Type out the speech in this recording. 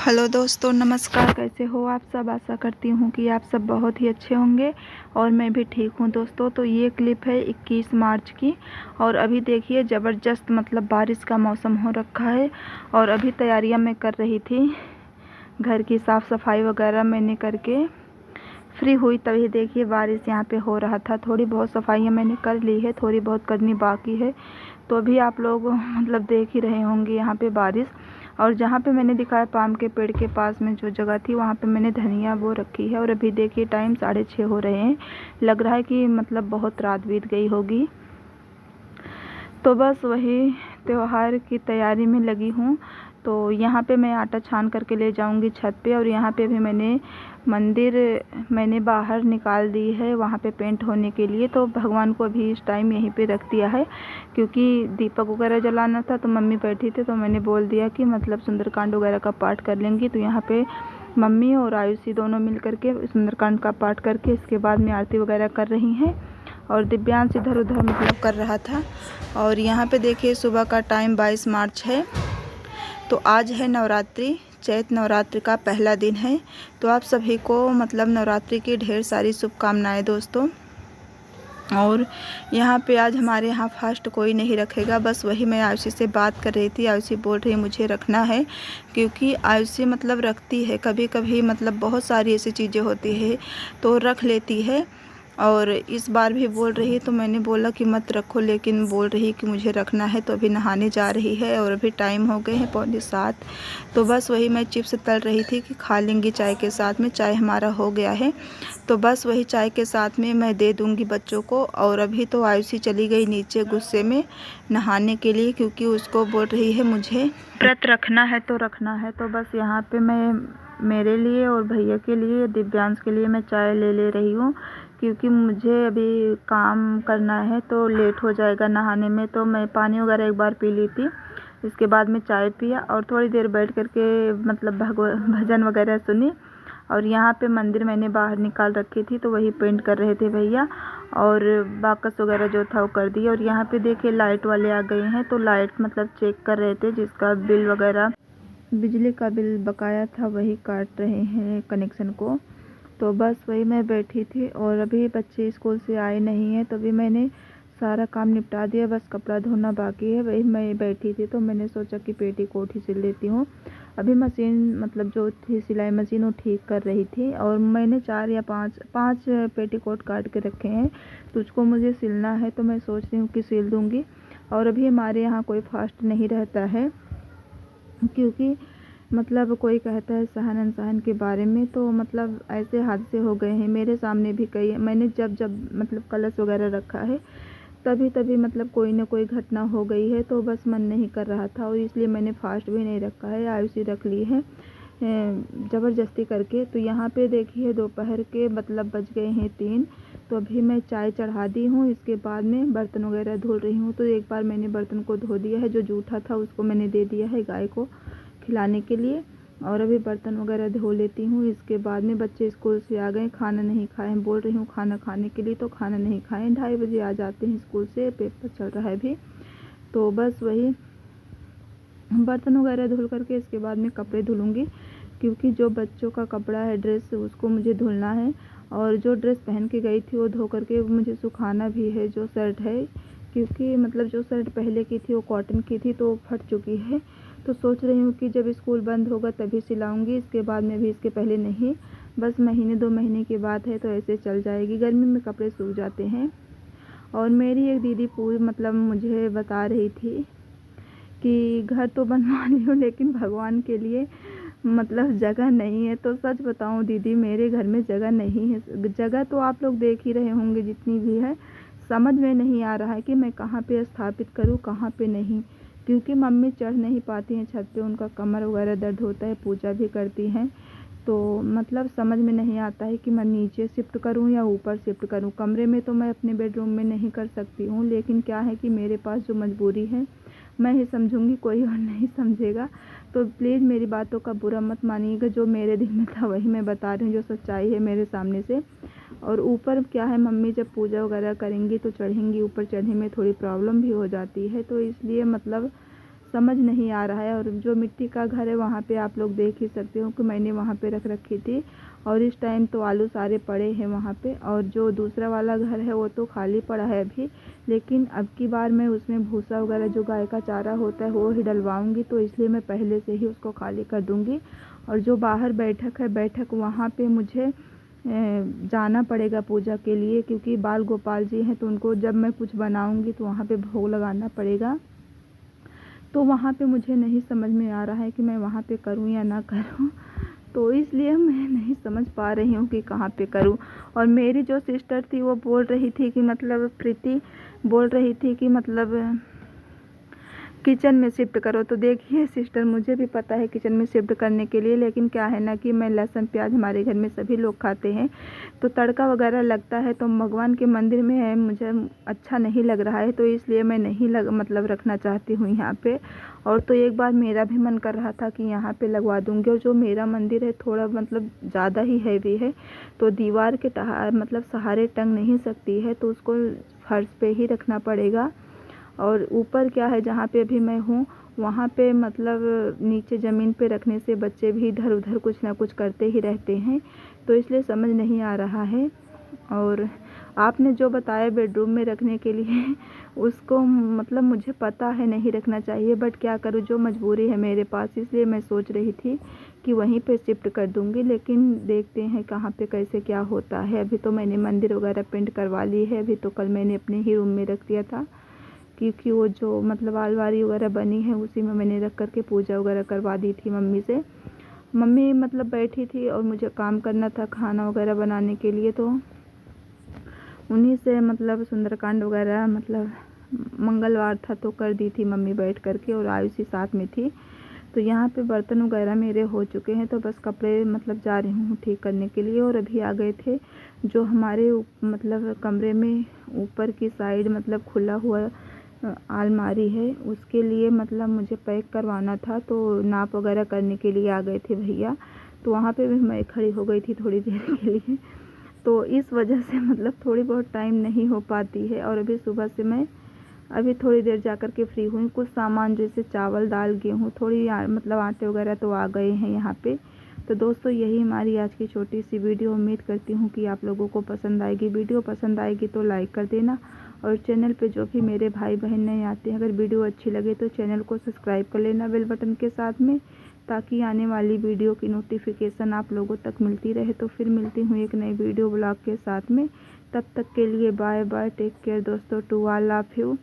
Hello दोस्तों, नमस्कार। कैसे हो आप सब? आशा करती हूँ कि आप सब बहुत ही अच्छे होंगे और मैं भी ठीक हूँ दोस्तों। तो ये क्लिप है 21 मार्च की और अभी देखिए ज़बरदस्त बारिश का मौसम हो रखा है और अभी तैयारियाँ मैं कर रही थी। घर की साफ़ सफाई वगैरह मैंने करके फ्री हुई, तभी देखिए बारिश यहाँ पे हो रहा था। थोड़ी बहुत सफाइयाँ मैंने कर ली है, थोड़ी बहुत करनी बाकी है। तो अभी आप लोग देख ही रहे होंगे यहाँ पे बारिश। और जहाँ पे मैंने दिखाया पाम के पेड़ के पास में जो जगह थी, वहाँ पे मैंने धनिया बो रखी है। और अभी देखिए टाइम 6:30 हो रहे हैं। लग रहा है कि बहुत रात बीत गई होगी। तो बस वही त्योहार की तैयारी में लगी हूँ। तो यहाँ पे मैं आटा छान करके ले जाऊँगी छत पे। और यहाँ पे भी मैंने बाहर निकाल दी है, वहाँ पे पेंट होने के लिए। तो भगवान को अभी इस टाइम यहीं पे रख दिया है, क्योंकि दीपक वगैरह जलाना था। तो मम्मी बैठी थी तो मैंने बोल दिया कि सुंदरकांड वगैरह का पाठ कर लेंगी। तो यहाँ पे मम्मी और आयुषी दोनों मिल करके सुंदरकांड का पाठ करके इसके बाद में आरती वगैरह कर रही हैं। और दिव्यांश इधर उधर कर रहा था। और यहाँ पे देखिए सुबह का टाइम 22 मार्च है। तो आज है नवरात्रि, चैत नवरात्रि का पहला दिन है। तो आप सभी को नवरात्रि की ढेर सारी शुभकामनाएं दोस्तों। और यहाँ पे आज हमारे यहाँ फास्ट कोई नहीं रखेगा। बस वही मैं आयुषी से बात कर रही थी। आयुषी बोल रही है मुझे रखना है, क्योंकि आयुषी रखती है कभी कभी बहुत सारी ऐसी चीज़ें होती है तो रख लेती है। और इस बार भी बोल रही, तो मैंने बोला कि मत रखो, लेकिन बोल रही कि मुझे रखना है। तो अभी नहाने जा रही है और अभी टाइम हो गए हैं 6:45। तो बस वही मैं चिप्स तल रही थी कि खा लेंगी चाय के साथ में। चाय हमारा हो गया है, तो बस वही चाय के साथ में मैं दे दूंगी बच्चों को। और अभी तो आयुषी चली गई नीचे गुस्से में नहाने के लिए, क्योंकि उसको बोल रही है मुझे व्रत रखना है तो रखना है। तो बस यहाँ पे मैं मेरे लिए और भैया के लिए, दिव्यांश के लिए मैं चाय ले रही हूँ, क्योंकि मुझे अभी काम करना है तो लेट हो जाएगा नहाने में। तो मैं पानी वगैरह एक बार पी ली थी, इसके बाद में चाय पिया और थोड़ी देर बैठ करके भजन वगैरह सुनी। और यहाँ पे मंदिर मैंने बाहर निकाल रखी थी, तो वही पेंट कर रहे थे भैया। और बाकस वगैरह जो था वो कर दिया। और यहाँ पे देखिए लाइट वाले आ गए हैं, तो लाइट चेक कर रहे थे, जिसका बिल वगैरह बिजली का बिल बकाया था वही काट रहे हैं कनेक्शन को। तो बस वही मैं बैठी थी। और अभी बच्चे स्कूल से आए नहीं हैं, तो भी मैंने सारा काम निपटा दिया, बस कपड़ा धोना बाकी है। वही मैं बैठी थी तो मैंने सोचा कि पेटीकोट ही सिल लेती हूँ। अभी मशीन जो थी सिलाई मशीन वो ठीक कर रही थी। और मैंने 4 या 5 पेटीकोट काट के रखे हैं, तो उसको मुझे सिलना है। तो मैं सोच रही हूँ कि सिल दूँगी। और अभी हमारे यहाँ कोई फास्ट नहीं रहता है, क्योंकि कोई कहता है सहन अनसहन के बारे में। तो ऐसे हादसे हो गए हैं मेरे सामने भी कई। मैंने जब कलश वगैरह रखा है, तभी कोई ना कोई घटना हो गई है। तो बस मन नहीं कर रहा था, और इसलिए मैंने फास्ट भी नहीं रखा है, आयुषी रख ली है ज़बरदस्ती करके। तो यहाँ पे देखिए दोपहर के बज गए हैं 3। तो अभी मैं चाय चढ़ा दी हूँ, इसके बाद में बर्तन वगैरह धुल रही हूँ। तो एक बार मैंने बर्तन को धो दिया है, जो जूठा था उसको मैंने दे दिया है गाय को खिलाने के लिए। और अभी बर्तन वगैरह धो लेती हूँ। इसके बाद में बच्चे स्कूल से आ गए, खाना नहीं खाए, बोल रही हूँ खाना खाने के लिए, तो खाना नहीं खाएं। 2:30 बजे आ जाते हैं स्कूल से, पेपर चल रहा है अभी। तो बस वही बर्तन वगैरह धुल करके इसके बाद में कपड़े धुलूँगी, क्योंकि जो बच्चों का कपड़ा है, ड्रेस, उसको मुझे धुलना है। और जो ड्रेस पहन के गई थी वो धो करके मुझे सुखाना भी है, जो शर्ट है, क्योंकि जो शर्ट पहले की थी वो कॉटन की थी, तो फट चुकी है। तो सोच रही हूँ कि जब स्कूल बंद होगा तभी सिलाऊंगी, इसके बाद में भी, इसके पहले नहीं। बस महीने 2 महीने की बात है, तो ऐसे चल जाएगी। गर्मी में कपड़े सूख जाते हैं। और मेरी एक दीदी पूरी मुझे बता रही थी कि घर तो बनवा ली हूँ, लेकिन भगवान के लिए जगह नहीं है। तो सच बताऊँ दीदी, मेरे घर में जगह नहीं है। जगह तो आप लोग देख ही रहे होंगे जितनी भी है, समझ में नहीं आ रहा है कि मैं कहाँ पे स्थापित करूँ, कहाँ पे नहीं। क्योंकि मम्मी चढ़ नहीं पाती हैं छत पे, उनका कमर वगैरह दर्द होता है, पूजा भी करती हैं। तो समझ में नहीं आता है कि मैं नीचे शिफ्ट करूं या ऊपर शिफ्ट करूं। कमरे में तो मैं अपने बेडरूम में नहीं कर सकती हूं, लेकिन क्या है कि मेरे पास जो मजबूरी है मैं ही समझूंगी, कोई और नहीं समझेगा। तो प्लीज़ मेरी बातों का बुरा मत मानिएगा, जो मेरे दिल में था वही मैं बता रही हूँ, जो सच्चाई है मेरे सामने से। और ऊपर क्या है, मम्मी जब पूजा वगैरह करेंगी तो चढ़ेंगी, ऊपर चढ़ने में थोड़ी प्रॉब्लम भी हो जाती है। तो इसलिए समझ नहीं आ रहा है। और जो मिट्टी का घर है वहाँ पे आप लोग देख ही सकते हो कि मैंने वहाँ पे रख रखी थी, और इस टाइम तो आलू सारे पड़े हैं वहाँ पे। और जो दूसरा वाला घर है वो तो खाली पड़ा है अभी, लेकिन अब की बार मैं उसमें भूसा वगैरह जो गाय का चारा होता है वो ही डलवाऊँगी, तो इसलिए मैं पहले से ही उसको खाली कर दूँगी। और जो बाहर बैठक है, बैठक वहाँ पे मुझे जाना पड़ेगा पूजा के लिए, क्योंकि बाल गोपाल जी हैं तो उनको जब मैं कुछ बनाऊँगी तो वहाँ पे भोग लगाना पड़ेगा। तो वहाँ पे मुझे नहीं समझ में आ रहा है कि मैं वहाँ पे करूँ या ना करूँ, तो इसलिए मैं नहीं समझ पा रही हूँ कि कहाँ पे करूँ। और मेरी जो सिस्टर थी वो बोल रही थी कि मतलब प्रीति बोल रही थी कि मतलब किचन में शिफ्ट करो। तो देखिए सिस्टर, मुझे भी पता है किचन में शिफ्ट करने के लिए, लेकिन क्या है ना कि मैं लहसुन प्याज हमारे घर में सभी लोग खाते हैं, तो तड़का वगैरह लगता है तो भगवान के मंदिर में है, मुझे अच्छा नहीं लग रहा है, तो इसलिए मैं नहीं मतलब रखना चाहती हूँ यहाँ पे। और तो एक बार मेरा भी मन कर रहा था कि यहाँ पे लगवा दूँगी। और जो मेरा मंदिर है थोड़ा मतलब ज़्यादा ही हैवी है, तो दीवार के मतलब सहारे टंग नहीं सकती है, तो उसको फर्श पे ही रखना पड़ेगा। और ऊपर क्या है, जहाँ पे अभी मैं हूँ वहाँ पे मतलब नीचे ज़मीन पे रखने से बच्चे भी इधर उधर कुछ ना कुछ करते ही रहते हैं, तो इसलिए समझ नहीं आ रहा है। और आपने जो बताया बेडरूम में रखने के लिए उसको मतलब मुझे पता है नहीं रखना चाहिए, बट क्या करूँ, जो मजबूरी है मेरे पास, इसलिए मैं सोच रही थी कि वहीं पे शिफ्ट कर दूँगी। लेकिन देखते हैं कहाँ पे कैसे क्या होता है। अभी तो मैंने मंदिर वगैरह पेंट करवा ली है, अभी तो कल मैंने अपने ही रूम में रख दिया था, क्योंकि वो जो मतलब अलमारी वगैरह बनी है उसी में मैंने रख करके पूजा वगैरह करवा दी थी मम्मी से। मम्मी मतलब बैठी थी और मुझे काम करना था खाना वगैरह बनाने के लिए, तो उन्हीं से मतलब सुंदरकांड वगैरह मतलब मंगलवार था तो कर दी थी मम्मी बैठ करके, और आयुषी साथ में थी। तो यहाँ पे बर्तन वगैरह मेरे हो चुके हैं, तो बस कपड़े मतलब जा रही हूँ ठीक करने के लिए। और अभी आ गए थे जो हमारे मतलब कमरे में ऊपर की साइड मतलब खुला हुआ अलमारी है, उसके लिए मतलब मुझे पैक करवाना था, तो नाप वगैरह करने के लिए आ गए थे भैया। तो वहाँ पे भी मैं खड़ी हो गई थी थोड़ी देर के लिए, तो इस वजह से मतलब थोड़ी बहुत टाइम नहीं हो पाती है। और अभी सुबह से मैं अभी थोड़ी देर जा कर के फ्री हुई। कुछ सामान जैसे चावल दाल गेहूँ थोड़ी मतलब आटे वगैरह तो आ गए हैं यहाँ पे। तो दोस्तों यही हमारी आज की छोटी सी वीडियो, उम्मीद करती हूँ कि आप लोगों को पसंद आएगी। वीडियो पसंद आएगी तो लाइक कर देना, और चैनल पे जो भी मेरे भाई बहन नए आते हैं, अगर वीडियो अच्छी लगे तो चैनल को सब्सक्राइब कर लेना बेल बटन के साथ में, ताकि आने वाली वीडियो की नोटिफिकेशन आप लोगों तक मिलती रहे। तो फिर मिलती हूँ एक नई वीडियो ब्लॉग के साथ में, तब तक के लिए बाय बाय, टेक केयर दोस्तों, टू ऑल ऑफ यू।